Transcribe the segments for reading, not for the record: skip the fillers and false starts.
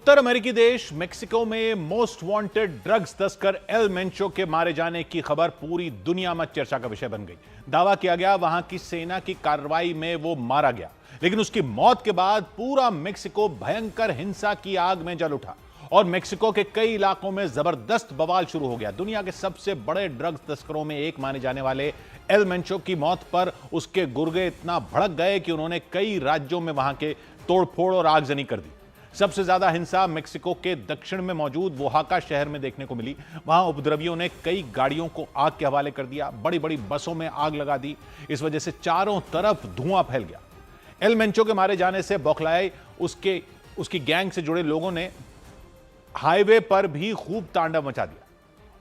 उत्तर अमेरिकी देश मेक्सिको में मोस्ट वांटेड ड्रग्स तस्कर एल मेंचो के मारे जाने की खबर पूरी दुनिया में चर्चा का विषय बन गई। दावा किया गया वहां की सेना की कार्रवाई में वो मारा गया, लेकिन उसकी मौत के बाद पूरा मेक्सिको भयंकर हिंसा की आग में जल उठा और मेक्सिको के कई इलाकों में जबरदस्त बवाल शुरू हो गया। दुनिया के सबसे बड़े ड्रग्स तस्करों में एक माने जाने वाले एल मेंचो की मौत पर उसके गुर्गे इतना भड़क गए कि उन्होंने कई राज्यों में वहां के तोड़फोड़ और आगजनी कर दी। सबसे ज्यादा हिंसा मेक्सिको के दक्षिण में मौजूद ओहाका शहर में देखने को मिली। वहां उपद्रवियों ने कई गाड़ियों को आग के हवाले कर दिया, बड़ी बड़ी बसों में आग लगा दी। इस वजह से चारों तरफ धुआं फैल गया। एल मेंचो के मारे जाने से बौखलाए उसकी गैंग से जुड़े लोगों ने हाईवे पर भी खूब तांडव मचा दिया।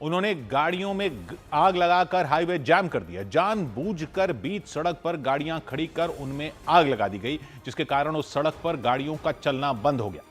उन्होंने गाड़ियों में आग लगाकर हाईवे जाम कर दिया। जानबूझकर बीच सड़क पर गाड़ियां खड़ी कर उनमें आग लगा दी गई, जिसके कारण उस सड़क पर गाड़ियों का चलना बंद हो गया।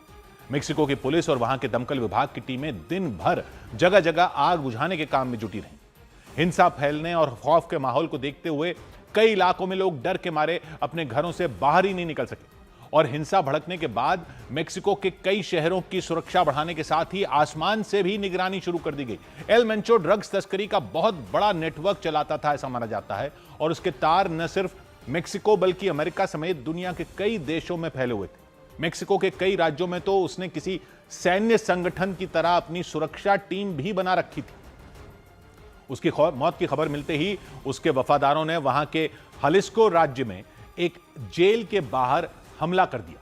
मेक्सिको की पुलिस और वहां के दमकल विभाग की टीमें दिन भर जगह जगह आग बुझाने के काम में जुटी रहीं। हिंसा फैलने और खौफ के माहौल को देखते हुए कई इलाकों में लोग डर के मारे अपने घरों से बाहर ही नहीं निकल सके और हिंसा भड़कने के बाद मेक्सिको के कई शहरों की सुरक्षा बढ़ाने के साथ ही आसमान से भी निगरानी शुरू कर दी गई। एल मेंचो ड्रग्स तस्करी का बहुत बड़ा नेटवर्क चलाता था, ऐसा माना जाता है, और उसके तार न सिर्फ मेक्सिको बल्कि अमेरिका समेत दुनिया के कई देशों में फैले हुए थे। मेक्सिको के कई राज्यों में तो उसने किसी सैन्य संगठन की तरह अपनी सुरक्षा टीम भी बना रखी थी। उसकी मौत की खबर मिलते ही उसके वफादारों ने वहां के हलिस्को राज्य में एक जेल के बाहर हमला कर दिया।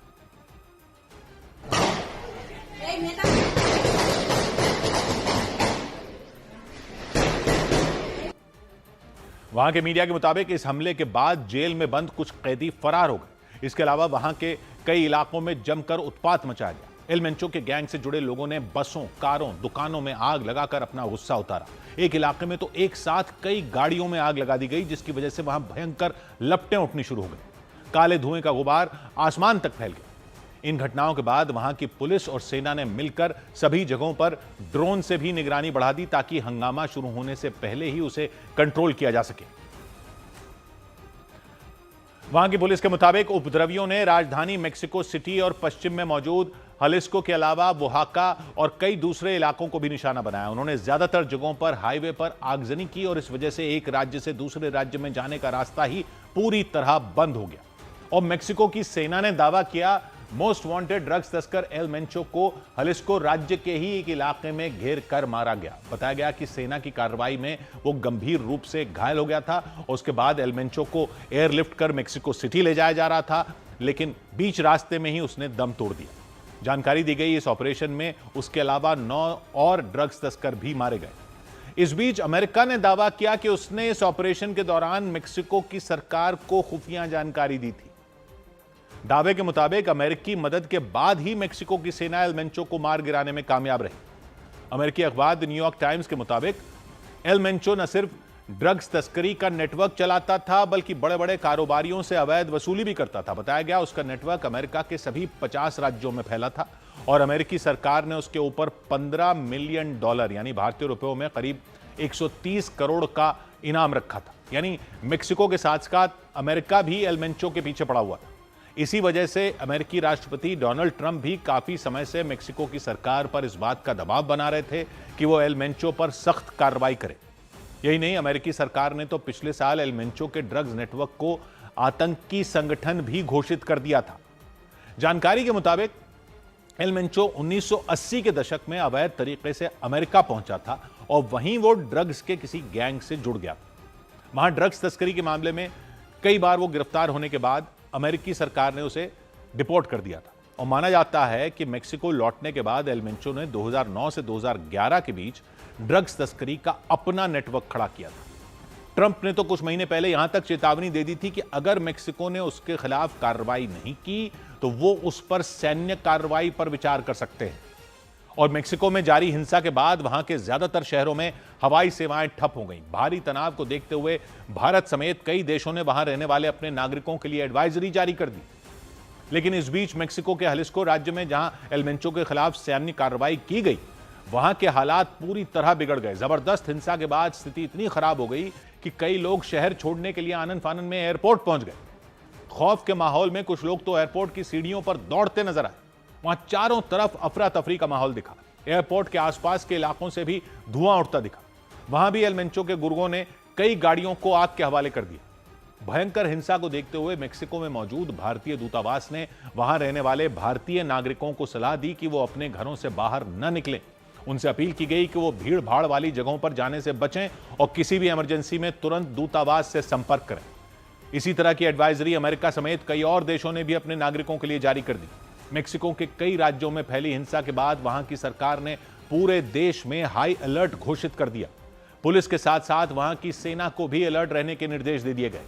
वहां के मीडिया के मुताबिक इस हमले के बाद जेल में बंद कुछ कैदी फरार हो गए। इसके अलावा वहां के कई इलाकों में जमकर उत्पात मचा गया। एल मेंचो के गैंग से जुड़े लोगों ने बसों, कारों, दुकानों में आग लगाकर अपना गुस्सा उतारा। एक इलाके में तो एक साथ कई गाड़ियों में आग लगा दी गई, जिसकी वजह से वहां भयंकर लपटें उठनी शुरू हो गई। काले धुएं का गुबार आसमान तक फैल गया। इन घटनाओं के बाद वहां की पुलिस और सेना ने मिलकर सभी जगहों पर ड्रोन से भी निगरानी बढ़ा दी, ताकि हंगामा शुरू होने से पहले ही उसे कंट्रोल किया जा सके। वहां की पुलिस के मुताबिक उपद्रवियों ने राजधानी मेक्सिको सिटी और पश्चिम में मौजूद हलिस्को के अलावा ओहाका और कई दूसरे इलाकों को भी निशाना बनाया। उन्होंने ज्यादातर जगहों पर हाईवे पर आगजनी की और इस वजह से एक राज्य से दूसरे राज्य में जाने का रास्ता ही पूरी तरह बंद हो गया। और मेक्सिको की सेना ने दावा किया मोस्ट वांटेड ड्रग्स तस्कर एल मेंचो को हलिस्को राज्य के ही एक इलाके में घेर कर मारा गया। बताया गया कि सेना की कार्रवाई में वो गंभीर रूप से घायल हो गया था और उसके बाद एल मेंचो को एयरलिफ्ट कर मेक्सिको सिटी ले जाया जा रहा था, लेकिन बीच रास्ते में ही उसने दम तोड़ दिया। जानकारी दी गई इस ऑपरेशन में उसके अलावा 9 और ड्रग्स तस्कर भी मारे गए। इस बीच अमेरिका ने दावा किया कि उसने इस ऑपरेशन के दौरान मेक्सिको की सरकार को खुफिया जानकारी दी थी। दावे के मुताबिक अमेरिकी मदद के बाद ही मेक्सिको की सेना एल मेंचो को मार गिराने में कामयाब रही। अमेरिकी अखबार द न्यूयॉर्क टाइम्स के मुताबिक एल मेंचो न सिर्फ ड्रग्स तस्करी का नेटवर्क चलाता था, बल्कि बड़े बड़े कारोबारियों से अवैध वसूली भी करता था। बताया गया उसका नेटवर्क अमेरिका के सभी 50 राज्यों में फैला था और अमेरिकी सरकार ने उसके ऊपर $15 मिलियन यानी भारतीय रुपयों में करीब 130 करोड़ का इनाम रखा था। यानी मेक्सिको के साथ साथ अमेरिका भी एल मेंचो के पीछे पड़ा हुआ था। इसी वजह से अमेरिकी राष्ट्रपति डोनाल्ड ट्रंप भी काफी समय से मेक्सिको की सरकार पर इस बात का दबाव बना रहे थे कि वो एल मेंचो पर सख्त कार्रवाई करे। यही नहीं, अमेरिकी सरकार ने तो पिछले साल एल मेंचो के ड्रग्स नेटवर्क को आतंकी संगठन भी घोषित कर दिया था। जानकारी के मुताबिक एल मेंचो 1980 के दशक में अवैध तरीके से अमेरिका पहुंचा था और वहीं वो ड्रग्स के किसी गैंग से जुड़ गया था। वहां ड्रग्स तस्करी के मामले में कई बार वो गिरफ्तार होने के बाद अमेरिकी सरकार ने उसे डिपोर्ट कर दिया था और माना जाता है कि मेक्सिको लौटने के बाद एल मेंचो ने 2009 से 2011 के बीच ड्रग्स तस्करी का अपना नेटवर्क खड़ा किया था। ट्रंप ने तो कुछ महीने पहले यहां तक चेतावनी दे दी थी कि अगर मेक्सिको ने उसके खिलाफ कार्रवाई नहीं की तो वो उस पर सैन्य कार्रवाई पर विचार कर सकते हैं। और मेक्सिको में जारी हिंसा के बाद वहां के ज्यादातर शहरों में हवाई सेवाएं ठप हो गईं। भारी तनाव को देखते हुए भारत समेत कई देशों ने वहां रहने वाले अपने नागरिकों के लिए एडवाइजरी जारी कर दी। लेकिन इस बीच मेक्सिको के हलिस्को राज्य में जहां एल मेंचो के खिलाफ सैन्य कार्रवाई की गई, वहां के हालात पूरी तरह बिगड़ गए। जबरदस्त हिंसा के बाद स्थिति इतनी खराब हो गई कि कई लोग शहर छोड़ने के लिए आनन फानन में एयरपोर्ट पहुंच गए। खौफ के माहौल में कुछ लोग तो एयरपोर्ट की सीढ़ियों पर दौड़ते नजर आए। वहां चारों तरफ अफरा तफरी का माहौल दिखा। एयरपोर्ट के आसपास के इलाकों से भी धुआं उठता दिखा। वहां भी एल मेंचो के गुर्गों ने कई गाड़ियों को आग के हवाले कर दिया। भयंकर हिंसा को देखते हुए मेक्सिको में मौजूद भारतीय दूतावास ने वहां रहने वाले भारतीय नागरिकों को सलाह दी कि वो अपने घरों से बाहर न निकलें। उनसे अपील की गई कि वो भीड़ भाड़ वाली जगहों पर जाने से बचें और किसी भी इमरजेंसी में तुरंत दूतावास से संपर्क करें। इसी तरह की एडवाइजरी अमेरिका समेत कई और देशों ने भी अपने नागरिकों के लिए जारी कर दी। मेक्सिको के कई राज्यों में फैली हिंसा के बाद वहां की सरकार ने पूरे देश में हाई अलर्ट घोषित कर दिया। पुलिस के साथ साथ वहां की सेना को भी अलर्ट रहने के निर्देश दे दिए गए।